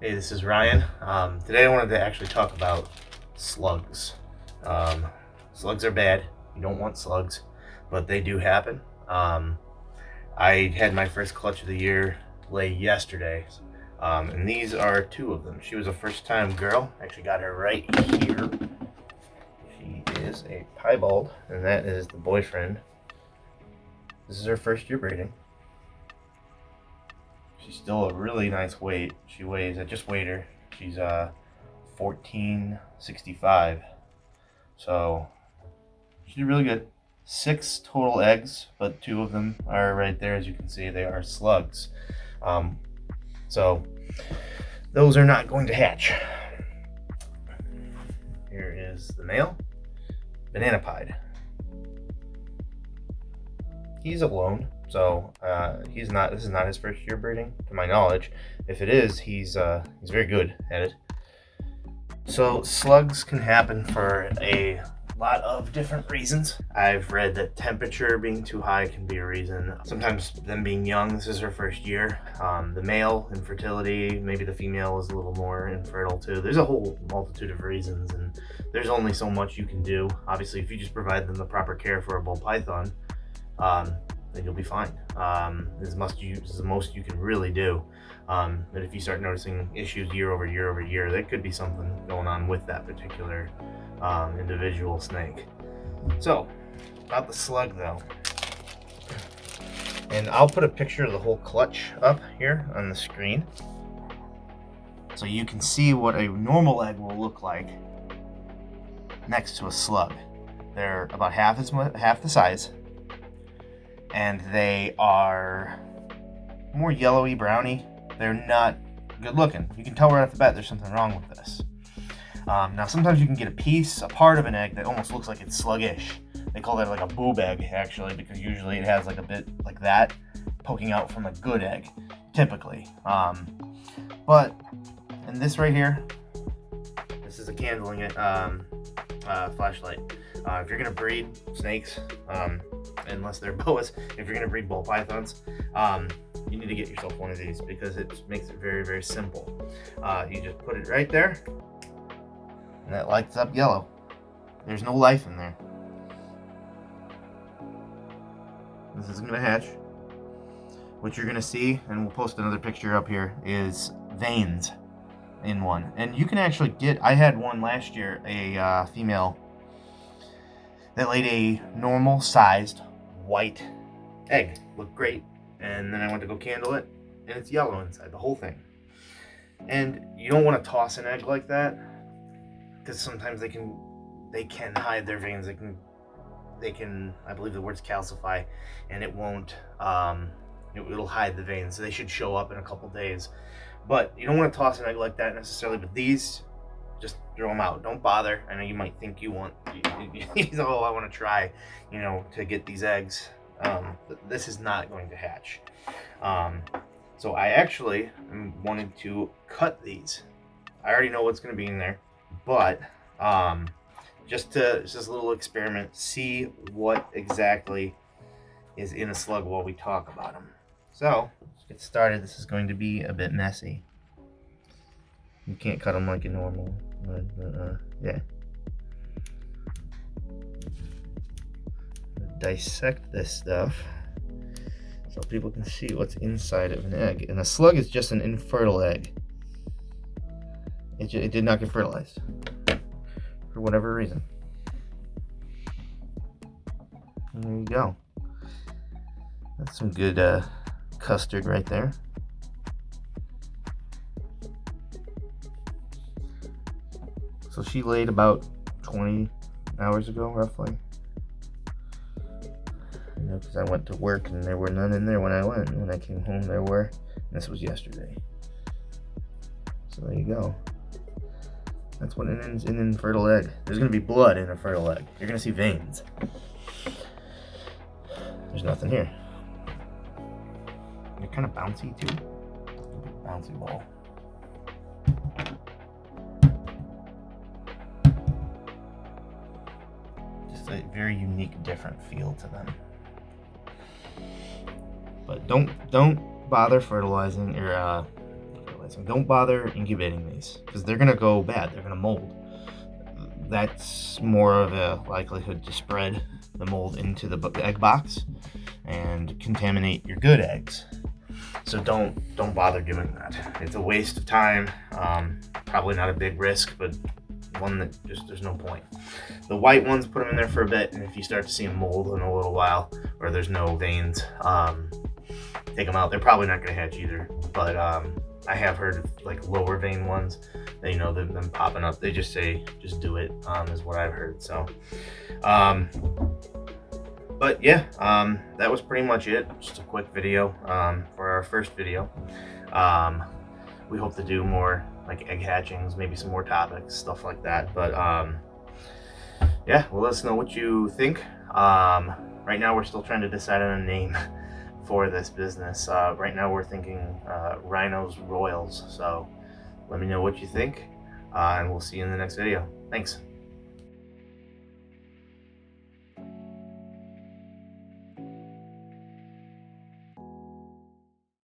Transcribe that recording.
Hey, this is Ryan. Today I wanted to actually talk about slugs. Um, Slugs are bad. You don't want slugs, but they do happen. I had my first clutch of the year lay yesterday, and these are two of them. She was a first-time girl. I actually got her right here. She is a piebald, and that is the boyfriend. This is her first year breeding. She's still a really nice weight. She weighs, I just weighed her. She's 1465. So she did really good. 6 total eggs, but 2 of them are right there. As you can see, they are slugs. So those are not going to hatch. Here is the male, banana pied. He's alone, so he's not. This is not his first year breeding, to my knowledge. If it is, he's very good at it. So slugs can happen for a lot of different reasons. I've read that temperature being too high can be a reason. Sometimes them being young. This is her first year. The male, infertility. Maybe the female is a little more infertile too. There's a whole multitude of reasons, and there's only so much you can do. Obviously, if you just provide them the proper care for a bull python, then you'll be fine. This is the most you can really do. But if you start noticing issues year over year over year, there could be something going on with that particular individual snake. So, about the slug though. And I'll put a picture of the whole clutch up here on the screen, so you can see what a normal egg will look like next to a slug. They're about half the size, and they are more yellowy, browny. They're not good looking. You can tell right off the bat there's something wrong with this. Now sometimes you can get a part of an egg that almost looks like it's sluggish. They call that like a boob egg, actually, because usually it has like a bit like that poking out from a good egg, typically. But in this right here, this is a candling it flashlight. If you're gonna breed snakes, unless they're boas, if you're gonna breed ball pythons, you need to get yourself one of these, because it makes it very, very simple. You just put it right there, and that lights up yellow. There's no life in there. This isn't gonna hatch. What you're gonna see, and we'll post another picture up here, is veins in one. And you can actually get, I had one last year, a female that laid a normal sized white egg. Looked great. And then I went to go candle it, and it's yellow inside, the whole thing. And you don't want to toss an egg like that, because sometimes they can hide their veins. They can, I believe the word's calcify, and it won't, it'll hide the veins. So they should show up in a couple days. But you don't want to toss an egg like that necessarily, but these, just throw them out. Don't bother. I know you might think you want, oh, I want to try, to get these eggs. This is not going to hatch. So I actually wanted to cut these. I already know what's going to be in there, but just a little experiment, see what exactly is in a slug while we talk about them. So let's get started. This is going to be a bit messy. You can't cut them like a normal, yeah. Dissect this stuff so people can see what's inside of an egg. And a slug is just an infertile egg. It did not get fertilized for whatever reason. And there you go. That's some good custard right there. So she laid about 20 hours ago, roughly. Because I went to work and there were none in there when I went. When I came home, there were. And this was yesterday. So there you go. That's what an infertile egg. There's going to be blood in a fertile egg. You're going to see veins. There's nothing here. They're kind of bouncy too. Bouncy ball. Just a very unique, different feel to them. But don't bother fertilizing or ones. And don't bother incubating these because they're gonna go bad. They're gonna mold. That's more of a likelihood to spread the mold into the egg box and contaminate your good eggs. So don't bother doing that. It's a waste of time. Probably not a big risk, but one that just there's no point. The white ones, put them in there for a bit, and if you start to see them mold in a little while, or there's no veins, take them out. They're probably not going to hatch either, but I have heard of like lower vein ones, you know, them popping up. They just say just do it, is what I've heard. So but yeah, that was pretty much it. Just a quick video for our first video. We hope to do more like egg hatchings, maybe some more topics, stuff like that. But yeah, well, let us know what you think. Right now we're still trying to decide on a name for this business. Right now we're thinking Rhyno Royals. So let me know what you think, and we'll see you in the next video. Thanks.